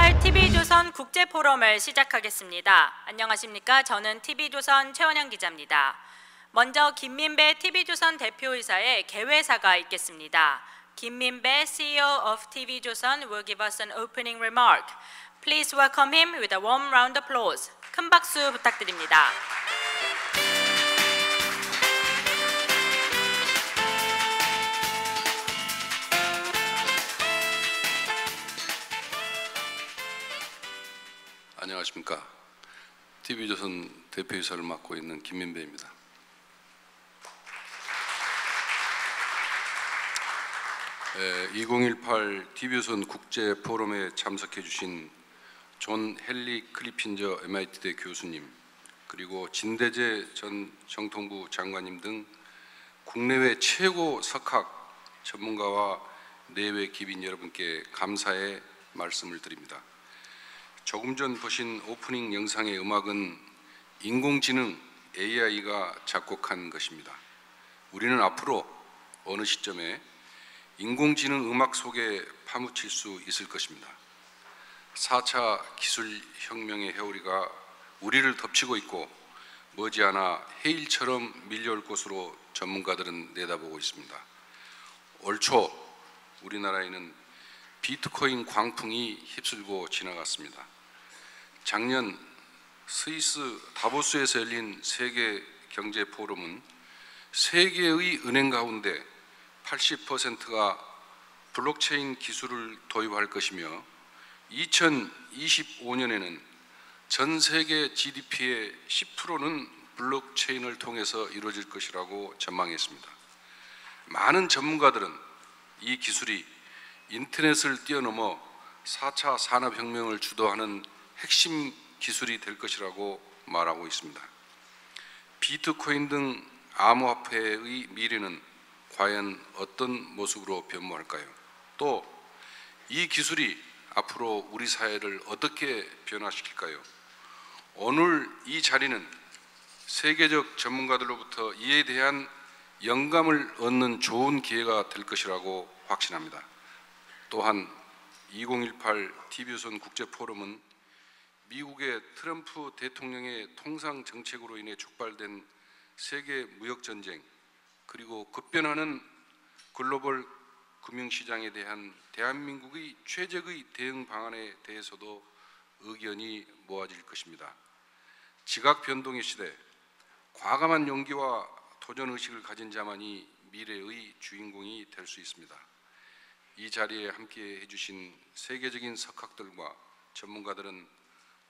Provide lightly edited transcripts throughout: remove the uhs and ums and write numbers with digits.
5월 TV조선 국제포럼을 시작하겠습니다. 안녕하십니까? 저는 TV조선 최원영 기자입니다. 먼저 김민배 TV조선 대표이사의 개회사가 있겠습니다. 김민배 CEO of TV조선 will give us an opening remark. Please welcome him with a warm round of applause. 큰 박수 부탁드립니다. 안녕하십니까. TV조선 대표이사를 맡고 있는 김민배입니다. 네, 2018 TV조선 국제포럼에 참석해 주신 존 헨리 클리핀저 MIT대 교수님, 그리고 진대재 전 정통부 장관님 등 국내외 최고 석학 전문가와 내외 기빈 여러분께 감사의 말씀을 드립니다. 조금 전 보신 오프닝 영상의 음악은 인공지능 AI가 작곡한 것입니다. 우리는 앞으로 어느 시점에 인공지능 음악 속에 파묻힐 수 있을 것입니다. 4차 기술혁명의 해오리가 우리를 덮치고 있고 머지않아 해일처럼 밀려올 것으로 전문가들은 내다보고 있습니다. 올 초 우리나라에는 비트코인 광풍이 휩쓸고 지나갔습니다. 작년 스위스 다보스에서 열린 세계 경제 포럼은 세계의 은행 가운데 80%가 블록체인 기술을 도입할 것이며 2025년에는 전 세계 GDP의 10%는 블록체인을 통해서 이루어질 것이라고 전망했습니다. 많은 전문가들은 이 기술이 인터넷을 뛰어넘어 4차 산업혁명을 주도하는 핵심 기술이 될 것이라고 말하고 있습니다. 비트코인 등 암호화폐의 미래는 과연 어떤 모습으로 변모할까요? 또 이 기술이 앞으로 우리 사회를 어떻게 변화시킬까요? 오늘 이 자리는 세계적 전문가들로부터 이에 대한 영감을 얻는 좋은 기회가 될 것이라고 확신합니다. 또한 2018 TV조선 국제포럼은 미국의 트럼프 대통령의 통상 정책으로 인해 촉발된 세계 무역 전쟁, 그리고 급변하는 글로벌 금융시장에 대한 대한민국의 최적의 대응 방안에 대해서도 의견이 모아질 것입니다. 지각 변동의 시대, 과감한 용기와 도전의식을 가진 자만이 미래의 주인공이 될 수 있습니다. 이 자리에 함께 해주신 세계적인 석학들과 전문가들은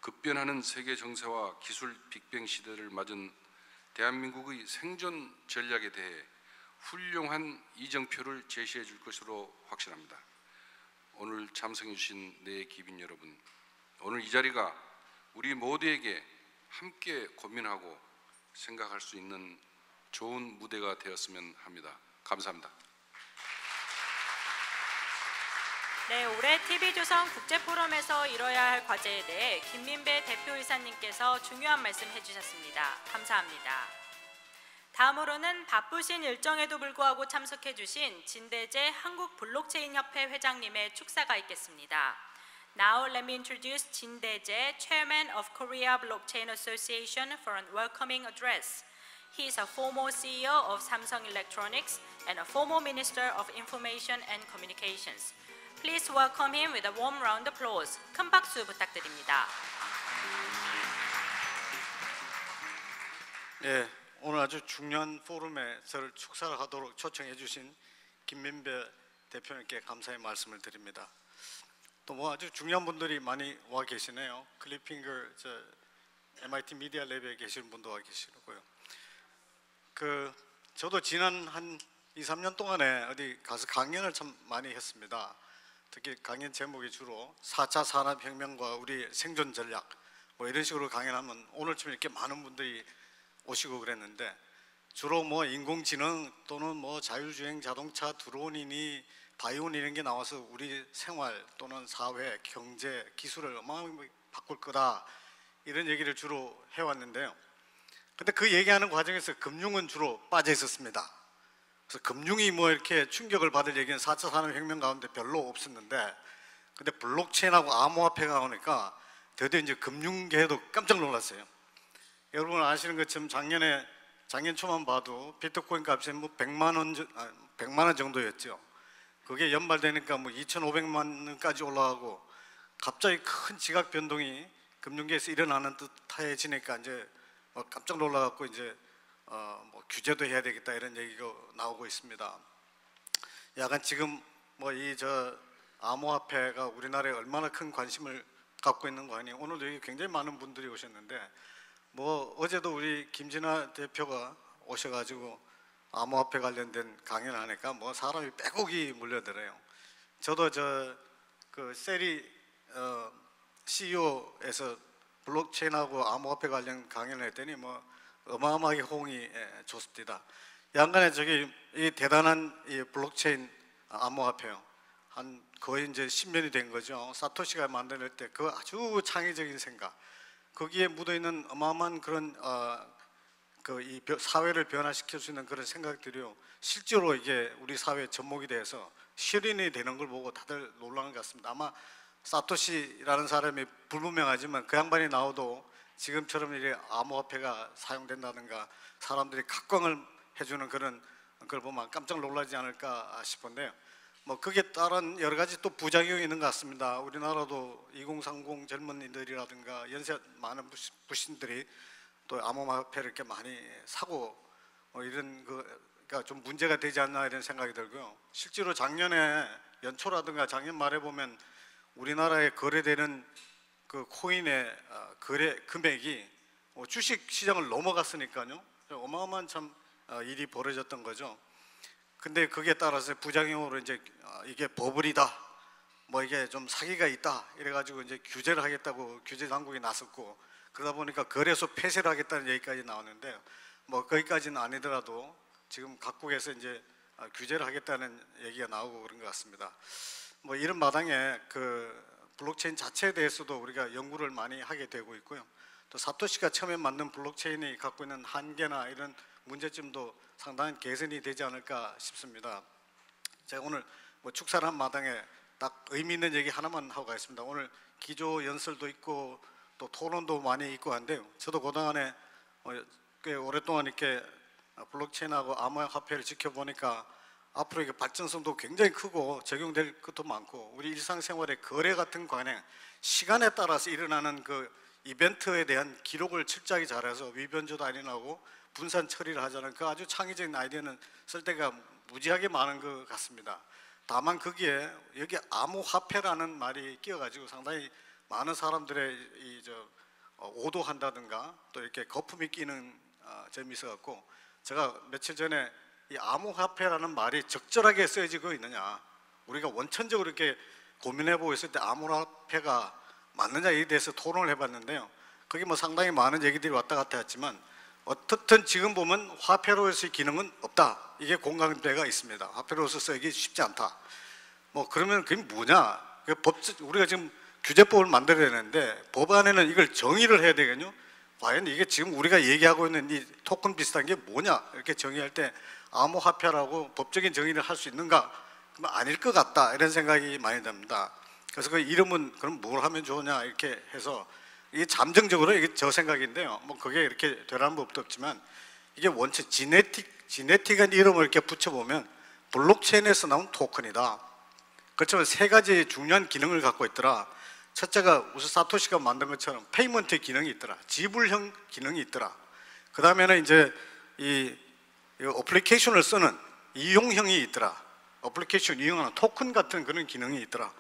급변하는 세계 정세와 기술 빅뱅 시대를 맞은 대한민국의 생존 전략에 대해 훌륭한 이정표를 제시해 줄 것으로 확신합니다. 오늘 참석해 주신 내 기빈 여러분, 오늘 이 자리가 우리 모두에게 함께 고민하고 생각할 수 있는 좋은 무대가 되었으면 합니다. 감사합니다. 네, 올해 TV조선 국제포럼에서 이뤄야 할 과제에 대해 김민배 대표이사님께서 중요한 말씀 해주셨습니다. 감사합니다. 다음으로는 바쁘신 일정에도 불구하고 참석해 주신 진대재 한국블록체인협회 회장님의 축사가 있겠습니다. Now let me introduce 진대재, Chairman of Korea Blockchain Association for a welcoming address. He is a former CEO of Samsung Electronics and a former Minister of Information and Communications. Please welcome him with a warm round of applause. 큰 박수 부탁드립니다. 네, 오늘 아주 중요한 포럼에 저를 축사를 하도록 초청해 주신 김민배 대표님께 감사의 말씀을 드립니다. 또 뭐 아주 중요한 분들이 많이 와 계시네요. 클리핑거 MIT 미디어 랩에 계시는 분도 와 계시고요. 저도 지난 한 2, 3년 동안에 어디 가서 강연을 참 많이 했습니다. 특히 강연 제목이 주로 4차 산업혁명과 우리 생존 전략 뭐 이런 식으로 강연하면 오늘쯤 이렇게 많은 분들이 오시고 그랬는데 주로 뭐 인공지능 또는 뭐 자율주행 자동차 드론이니 바이오니 이런 게 나와서 우리 생활 또는 사회, 경제, 기술을 어마어마하게 바꿀 거다 이런 얘기를 주로 해왔는데요. 근데 그 얘기하는 과정에서 금융은 주로 빠져 있었습니다. 그래서 금융이 뭐 이렇게 충격을 받을 얘기는 4차 산업혁명 가운데 별로 없었는데 근데 블록체인하고 암호화폐가 나오니까 드디어 이제 금융계도 깜짝 놀랐어요. 여러분 아시는 것처럼 작년 초만 봐도 비트코인 값이 뭐 100만 원 정도였죠. 그게 연말되니까 뭐 2,500만 원까지 올라가고 갑자기 큰 지각 변동이 금융계에서 일어나는 듯해지니까 이제 깜짝 놀라갖고 이제 뭐 규제도 해야 되겠다 이런 얘기가 나오고 있습니다. 약간 지금 뭐 이 암호화폐가 우리나라에 얼마나 큰 관심을 갖고 있는 거 아니에요. 오늘도 여기 굉장히 많은 분들이 오셨는데 뭐 어제도 우리 김진아 대표가 오셔가지고 암호화폐 관련된 강연을 하니까 뭐 사람이 빼곡히 몰려들어요. 저도 그 세리 CEO에서 블록체인하고 암호화폐 관련 강연을 했더니 뭐 어마어마하게 호응이 좋습니다. 양간에 이 대단한 이 블록체인 암호화폐요. 한 거의 이제 10년이 된 거죠. 사토시가 만들 때 그 아주 창의적인 생각, 거기에 묻어 있는 어마어마한 그런 이 사회를 변화시킬 수 있는 그런 생각들이요. 실제로 이게 우리 사회에 접목이 돼서 실현이 되는 걸 보고 다들 놀라는 것 같습니다. 아마 사토시라는 사람이 불분명하지만 그 양반이 나와도 지금처럼 이게 암호화폐가 사용된다든가 사람들이 각광을 해주는 그런 걸 보면 깜짝 놀라지 않을까 싶은데요. 뭐 그게 따른 여러 가지 또 부작용이 있는 것 같습니다. 우리나라도 2030 젊은이들이라든가 연세 많은 부신들이 또 암호화폐를 이렇게 많이 사고 이런 거가 좀 문제가 되지 않나 이런 생각이 들고요. 실제로 작년에 연초라든가 작년 말에 보면 우리나라에 거래되는 그 코인의 거래 금액이 주식 시장을 넘어갔으니까요. 어마어마한 참 일이 벌어졌던 거죠. 근데 그게 따라서 부작용으로 이제 이게 버블이다, 뭐 이게 좀 사기가 있다 이래가지고 이제 규제를 하겠다고 규제 당국이 나섰고 그러다 보니까 거래소 폐쇄를 하겠다는 얘기까지 나오는데 뭐 거기까지는 아니더라도 지금 각국에서 이제 규제를 하겠다는 얘기가 나오고 그런 것 같습니다. 뭐 이런 마당에 그 블록체인 자체에 대해서도 우리가 연구를 많이 하게 되고 있고요. 또 사토시가 처음에 만든 블록체인이 갖고 있는 한계나 이런 문제점도 상당한 개선이 되지 않을까 싶습니다. 제가 오늘 뭐 축사를 한 마당에 딱 의미 있는 얘기 하나만 하고 가겠습니다. 오늘 기조 연설도 있고 또 토론도 많이 있고 한데요. 저도 그동안에 꽤 오랫동안 이렇게 블록체인하고 암호화폐를 지켜보니까 앞으로 이게 발전성도 굉장히 크고 적용될 것도 많고 우리 일상생활의 거래 같은 관행, 시간에 따라서 일어나는 그 이벤트에 대한 기록을 철저하게 잘해서 위변조도 안 일어나고 분산 처리를 하자는 그 아주 창의적인 아이디어는 쓸 데가 무지하게 많은 것 같습니다. 다만 거기에 여기 암호화폐라는 말이 끼어가지고 상당히 많은 사람들의 오도한다든가 또 이렇게 거품이 끼는 점이 있어갖고 제가 며칠 전에 이 암호화폐라는 말이 적절하게 쓰여지고 있느냐, 우리가 원천적으로 이렇게 고민해보고 있을 때 암호화폐가 맞느냐에 대해서 토론을 해봤는데요. 거기 뭐 상당히 많은 얘기들이 왔다 갔다 했지만 어떻든 지금 보면 화폐로서의 기능은 없다, 이게 공감대가 있습니다. 화폐로서 쓰기 쉽지 않다. 뭐 그러면 그게 뭐냐, 우리가 지금 규제법을 만들어야 되는데 법 안에는 이걸 정의를 해야 되겠죠. 과연 이게 지금 우리가 얘기하고 있는 이 토큰 비슷한 게 뭐냐, 이렇게 정의할 때 암호화폐라고 법적인 정의를 할 수 있는가, 그러면 아닐 것 같다 이런 생각이 많이 듭니다. 그래서 그 이름은 그럼 뭘 하면 좋으냐 이렇게 해서 이게 잠정적으로 이게 저 생각인데요. 뭐 그게 이렇게 되라는 법도 없지만 이게 원체 지네틱한 이름을 이렇게 붙여보면 블록체인에서 나온 토큰이다. 그렇지만 세 가지 중요한 기능을 갖고 있더라. 첫째가 우선 사토시가 만든 것처럼 페이먼트 기능이 있더라. 지불형 기능이 있더라. 그 다음에는 이제 이 어플리케이션을 쓰는 이용형이 있더라. 어플리케이션 이용하는 토큰 같은 그런 기능이 있더라.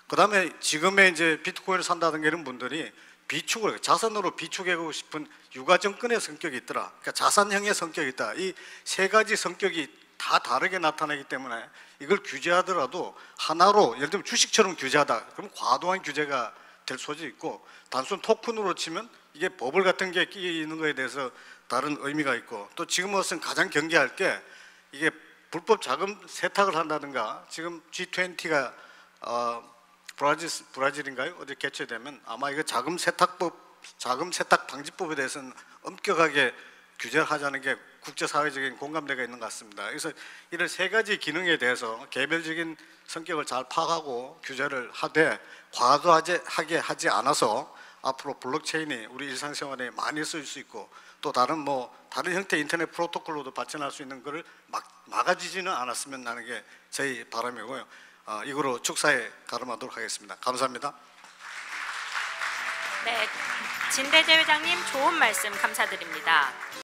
그 다음에 지금의 이제 비트코인을 산다든가 이런 분들이 비축을 자산으로 비축하고 싶은 유가증권의 성격이 있더라. 그러니까 자산형의 성격이 있다. 이 세 가지 성격이 다 다르게 나타나기 때문에 이걸 규제하더라도 하나로, 예를 들면 주식처럼 규제하다 그럼 과도한 규제가 될 소지 있고, 단순 토큰으로 치면 이게 버블 같은 게 끼이는 거에 대해서 다른 의미가 있고, 또 지금으로서는 가장 경계할 게 이게 불법 자금 세탁을 한다든가, 지금 G20가 브라질인가요? 어디 개최되면 아마 이거 자금 세탁 방지법에 대해서는 엄격하게 규제를 하자는 게 국제사회적인 공감대가 있는 것 같습니다. 그래서 이런 세 가지 기능에 대해서 개별적인 성격을 잘 파악하고 규제를 하되 과도하게 하지 않아서 앞으로 블록체인이 우리 일상생활에 많이 쓰일 수 있고 또 다른 형태의 인터넷 프로토콜로도 발전할 수 있는 것을 막아주지는 않았으면 하는 게 저희 바람이고요. 이거로 축사에 가름하도록 하겠습니다. 감사합니다. 네, 진대재 회장님 좋은 말씀 감사드립니다.